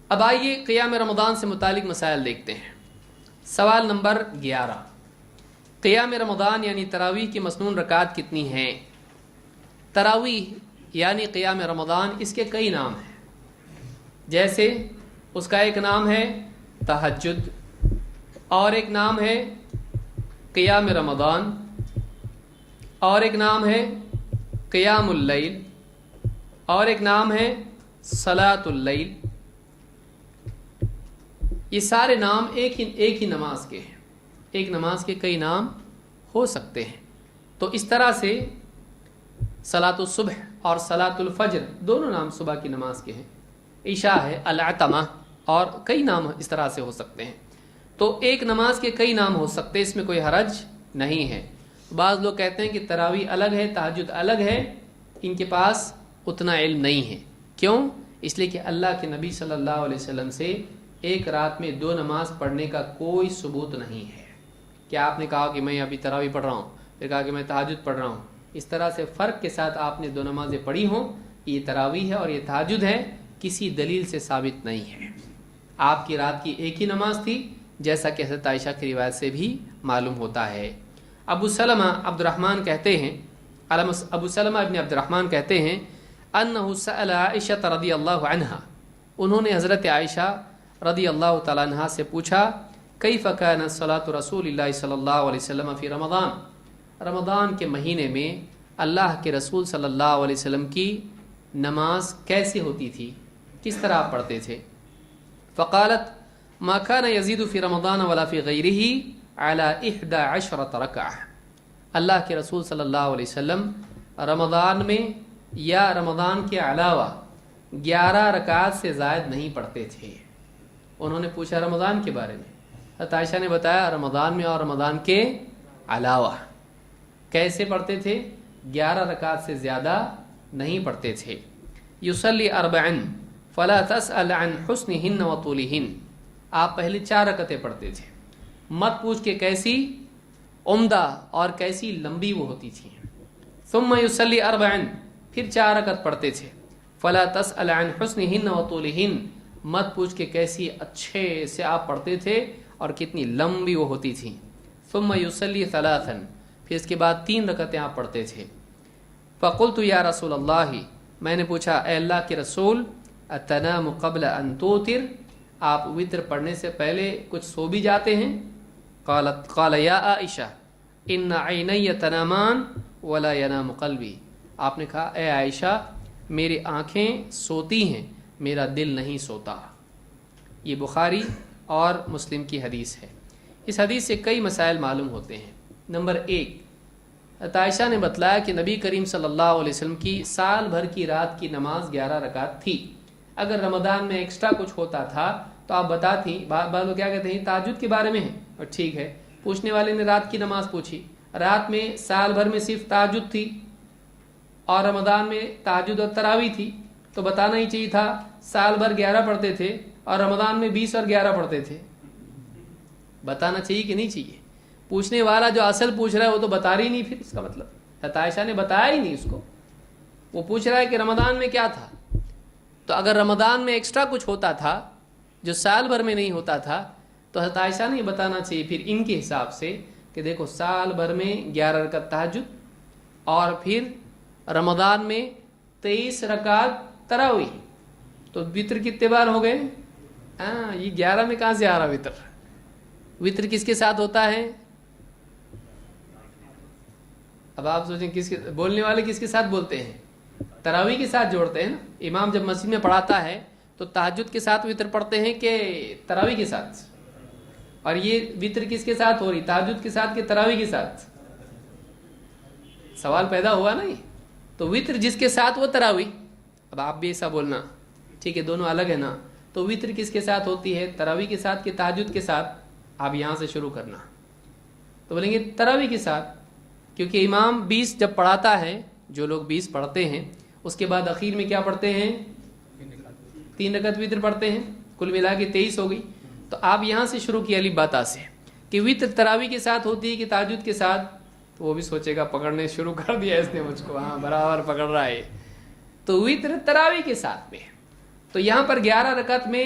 اب آئیے قیام رمضان سے متعلق مسائل دیکھتے ہیں۔ سوال نمبر 11، قیام رمضان یعنی تراویح کی مسنون رکعات کتنی ہیں؟ تراویح یعنی قیام رمضان اس کے کئی نام ہیں، جیسے اس کا ایک نام ہے تہجد، اور ایک نام ہے قیام رمضان، اور ایک نام ہے قیام اللیل، اور ایک نام ہے صلاۃ اللیل۔ یہ سارے نام ایک ہی نماز کے ہیں، ایک نماز کے کئی نام ہو سکتے ہیں۔ تو اس طرح سے صلاۃ الصبح اور صلاۃ الفجر دونوں نام صبح کی نماز کے ہیں، عشاء ہے العتمہ، اور کئی نام اس طرح سے ہو سکتے ہیں۔ تو ایک نماز کے کئی نام ہو سکتے ہیں، اس میں کوئی حرج نہیں ہے۔ بعض لوگ کہتے ہیں کہ تراویح الگ ہے، تہجد الگ ہے، ان کے پاس اتنا علم نہیں ہے۔ کیوں؟ اس لیے کہ اللہ کے نبی صلی اللہ علیہ وسلم سے ایک رات میں 2 نماز پڑھنے کا کوئی ثبوت نہیں ہے۔ کیا آپ نے کہا کہ میں ابھی تراویح پڑھ رہا ہوں، پھر کہا کہ میں تہجد پڑھ رہا ہوں، اس طرح سے فرق کے ساتھ آپ نے 2 نمازیں پڑھی ہوں، یہ تراویح ہے اور یہ تہجد ہے، کسی دلیل سے ثابت نہیں ہے۔ آپ کی رات کی ایک ہی نماز تھی، جیسا کہ حضرت عائشہ کی روایت سے بھی معلوم ہوتا ہے۔ ابو سلمہ عبد الرحمن کہتے ہیں، ابو سلمہ ابن عبد الرحمن کہتے ہیں انہ سأل عائشہ رضی اللہ عنہا، انہوں نے حضرت عائشہ رضی اللہ تعالیٰ عنہ سے پوچھا کیف کان صلاۃ رسول اللہ صلی اللہ علیہ وسلم فی رمضان، رمضان کے مہینے میں اللہ کے رسول صلی اللہ علیہ وسلم کی نماز کیسے ہوتی تھی، کس طرح آپ پڑھتے تھے؟ فقالت ما كان يزيد في رمضان ولا في غيره على 11 ركعة، اللہ کے رسول صلی اللہ علیہ وسلم رمضان میں یا رمضان کے علاوہ 11 رکعات سے زائد نہیں پڑھتے تھے۔ انہوں نے پوچھا رمضان کے بارے میں، حضرت عائشہ نے بتایا رمضان میں اور رمضان کے علاوہ کیسے پڑھتے تھے، 11 رکعات سے زیادہ نہیں پڑھتے تھے۔ یصلی 4 فلا تسأل عن حسنہن وطولہن، آپ پہلے 4 رکعتیں پڑھتے تھے، مت پوچھ کے کیسی عمدہ اور کیسی لمبی وہ ہوتی تھی۔ ثم یصلی 4، پھر 4 رکعت پڑھتے تھے، فلا تسأل عن حسنہن وطولہن، مت پوچھ کے کیسی اچھے سے آپ پڑھتے تھے اور کتنی لمبی وہ ہوتی تھیں۔ ثم یصلی 3، پھر اس کے بعد 3 رکعتیں آپ پڑھتے تھے۔ فقلت یا رسول اللہ، میں نے پوچھا اے اللہ کے رسول، اتنام قبل ان توتر، آپ وتر پڑھنے سے پہلے کچھ سو بھی جاتے ہیں؟ قال یا عائشہ ان عینی تنامان ولا ینام قلبی، آپ نے کہا اے عائشہ میری آنکھیں سوتی ہیں، میرا دل نہیں سوتا۔ یہ بخاری اور مسلم کی حدیث ہے۔ اس حدیث سے کئی مسائل معلوم ہوتے ہیں۔ نمبر 1، عائشہ نے بتلایا کہ نبی کریم صلی اللہ علیہ وسلم کی سال بھر کی رات کی نماز 11 رکعت تھی۔ اگر رمضان میں ایکسٹرا کچھ ہوتا تھا تو آپ بتاتی، بعض لوگ کیا کہتے ہیں تہجد کے بارے میں ہے، اور ٹھیک ہے، پوچھنے والے نے رات کی نماز پوچھی، رات میں سال بھر میں صرف تہجد تھی اور رمضان میں تہجد اور تراویح تھی، تو بتانا ہی چاہیے تھا سال بھر 11 پڑھتے تھے اور رمضان میں 20 اور 11 پڑھتے تھے۔ بتانا چاہیے کہ نہیں چاہیے؟ پوچھنے والا جو اصل پوچھ رہا ہے وہ تو بتا رہی نہیں، پھر اس کا مطلب عائشہ نے بتایا ہی نہیں اس کو، وہ پوچھ رہا ہے کہ رمضان میں کیا تھا۔ تو اگر رمضان میں ایکسٹرا کچھ ہوتا تھا جو سال بھر میں نہیں ہوتا تھا تو حضرت عائشہ نے بتانا چاہیے پھر ان کے حساب سے کہ دیکھو سال بھر میں 11 رکعت تہجد اور پھر رمضان میں 23 رکعت تراویح، تو وتر کتنے بار ہو گئے؟ یہ 11 میں کہاں سے آ رہا وتر؟ وتر کس کے ساتھ ہوتا ہے؟ اب آپ سوچیں کس کے بولنے والے کس کے ساتھ بولتے ہیں؟ تراویح کے ساتھ جوڑتے ہیں نا۔ امام جب مسجد میں پڑھاتا ہے تو تہجد کے ساتھ وتر پڑھتے ہیں کہ تراویح کے ساتھ؟ اور یہ وتر کس کے ساتھ ہو رہی، تہجد کے ساتھ کہ تراویح کے ساتھ؟ سوال پیدا ہوا نا یہ۔ تو وتر جس کے ساتھ وہ تراویح۔ اب آپ بھی ایسا بولنا، ٹھیک ہے دونوں الگ ہے نا، تو وتر کس کے ساتھ ہوتی ہے، تراویح کے ساتھ کہ تہجد کے ساتھ؟ آپ یہاں سے شروع کرنا، تو بولیں گے تراویح کے ساتھ، کیونکہ امام 20 جب پڑھاتا ہے، جو لوگ 20 پڑھتے ہیں اس کے بعد اخیر میں کیا پڑھتے ہیں؟ 3 رکعت وتر پڑھتے ہیں، کل ملا کے 23 ہو گئی۔ تو آپ یہاں سے شروع کیا الف باتا سے کہ وتر تراویح کے ساتھ ہوتی ہے کہ تہجد کے ساتھ، تو وہ بھی سوچے گا پکڑنے شروع کر دیا اس نے مجھ کو، ہاں برابر پکڑ رہا ہے، تو وتر تراویح کے ساتھ میں۔ تو یہاں پر 11 رکعت میں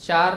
4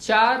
4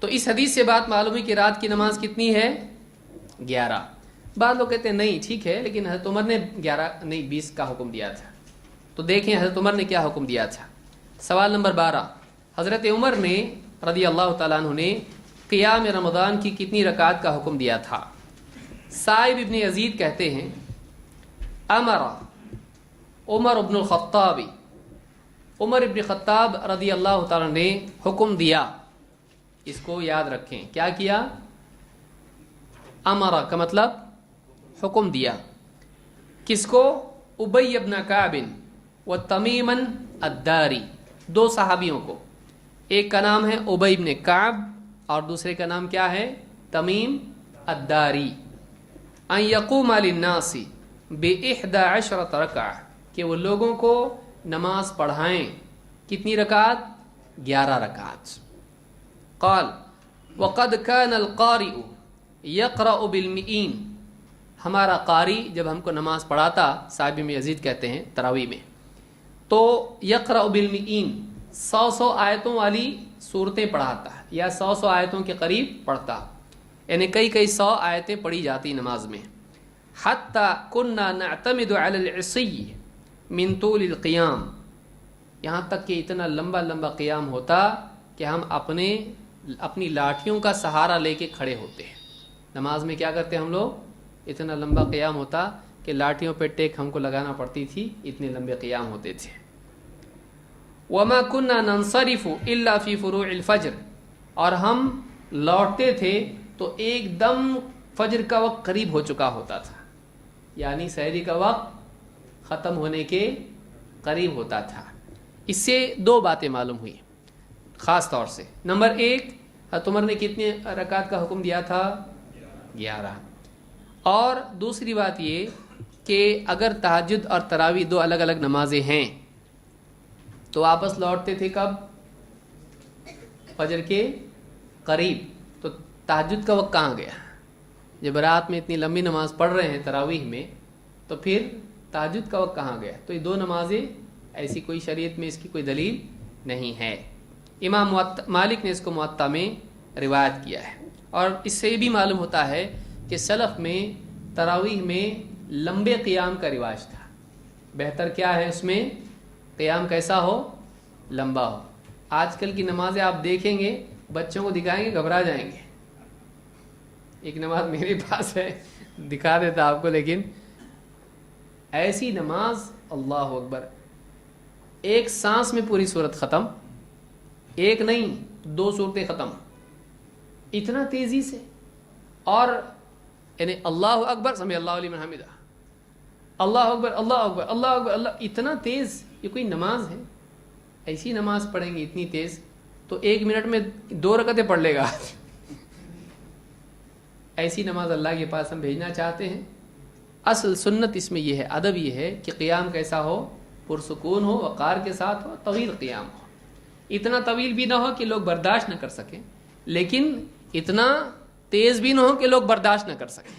تو اس حدیث سے بات معلوم ہے کہ رات کی نماز کتنی ہے؟ 11. بعض لوگ کہتے ہیں نہیں ٹھیک ہے لیکن حضرت عمر نے 11 نہیں 20 کا حکم دیا تھا. تو دیکھیں حضرت عمر نے کیا حکم دیا تھا. سوال نمبر 12. حضرت عمر نے رضی اللہ تعالیٰ عنہ نے قیام رمضان کی کتنی رکعات کا حکم دیا تھا؟ صائب ابن یزید کہتے ہیں امر عمر ابن الخطاب، عمر ابن خطاب رضی اللہ تعالیٰ نے حکم دیا. اس کو یاد رکھیں، کیا کیا؟ امر کا مطلب حکم دیا. کس کو؟ ابی ابن کعب و تمیم الداری، 2 صحابیوں کو. ایک کا نام ہے ابی ابن کعب اور دوسرے کا نام کیا ہے؟ تمیم الداری. ان یقوم للناس ب11 رکعہ، کہ وہ لوگوں کو نماز پڑھائیں. کتنی رکعت؟ 11 رکعت. قال وقد كان القارئ يقرأ بالمئین، ہمارا قاری جب ہم کو نماز پڑھاتا، صاحب میں یزید کہتے ہیں تراویح میں، تو یقرأ بالمئین 100 آیتوں والی صورتیں پڑھاتا ہے یا 100 آیتوں کے قریب پڑھتا، یعنی کئی 100 آیتیں پڑھی جاتی نماز میں. حتی كنا نعتمد على العصی من طول القیام، یہاں تک کہ اتنا لمبا قیام ہوتا کہ ہم اپنی لاٹھیوں کا سہارا لے کے کھڑے ہوتے ہیں. نماز میں کیا کرتے ہم لوگ؟ اتنا لمبا قیام ہوتا کہ لاٹھیوں پہ ٹیک ہم کو لگانا پڑتی تھی، اتنے لمبے قیام ہوتے تھے. وما كنا ننصرف الا في فروع الفجر، اور ہم لوٹتے تھے تو ایک دم فجر کا وقت قریب ہو چکا ہوتا تھا، یعنی سحری کا وقت ختم ہونے کے قریب ہوتا تھا. اس سے 2 باتیں معلوم ہوئی خاص طور سے. نمبر 1، حضرت عمر نے کتنے رکعت کا حکم دیا تھا؟ 11. اور دوسری بات یہ کہ اگر تہجد اور تراویح 2 الگ الگ نمازیں ہیں تو واپس لوٹتے تھے کب؟ فجر کے قریب. تو تہجد کا وقت کہاں گیا؟ جب رات میں اتنی لمبی نماز پڑھ رہے ہیں تراویح میں، تو پھر تہجد کا وقت کہاں گیا؟ تو یہ 2 نمازیں ایسی کوئی شریعت میں اس کی کوئی دلیل نہیں ہے. امام مالک نے اس کو موطا میں روایت کیا ہے. اور اس سے یہ بھی معلوم ہوتا ہے کہ سلف میں تراویح میں لمبے قیام کا رواج تھا. بہتر کیا ہے اس میں؟ قیام کیسا ہو؟ لمبا ہو. آج کل کی نمازیں آپ دیکھیں گے، بچوں کو دکھائیں گے گھبرا جائیں گے. ایک نماز میرے پاس ہے، دکھا دیتا آپ کو، لیکن ایسی نماز اللہ اکبر، ایک سانس میں پوری صورت ختم، ایک نہیں 2 صورتیں ختم، اتنا تیزی سے. اور یعنی اللہ اکبر سمع اللہ لمن حمدہ، اللہ اکبر اللہ اکبر اللہ اکبر اللہ، اتنا تیز. یہ کوئی نماز ہے؟ ایسی نماز پڑھیں گے اتنی تیز تو 1 منٹ میں 2 رکعتیں پڑھ لے گا. ایسی نماز اللہ کے پاس ہم بھیجنا چاہتے ہیں. اصل سنت اس میں یہ ہے، ادب یہ ہے کہ قیام کیسا ہو؟ پرسکون ہو، وقار کے ساتھ ہو، طویل قیام ہو. اتنا طویل بھی نہ ہو کہ لوگ برداشت نہ کر سکیں، لیکن اتنا تیز بھی نہ ہو کہ لوگ برداشت نہ کر سکیں.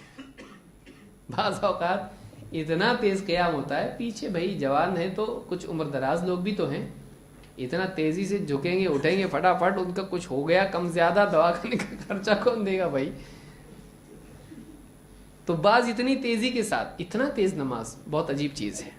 بعض اوقات اتنا تیز قیام ہوتا ہے، پیچھے بھائی جوان ہے تو کچھ عمر دراز لوگ بھی تو ہیں، اتنا تیزی سے جھکیں گے اٹھیں گے فٹافٹ، ان کا کچھ ہو گیا کم زیادہ دوا کھانے کا خرچہ کون دے گا بھائی؟ تو بعض اتنی تیزی کے ساتھ اتنا تیز نماز بہت عجیب چیز ہے.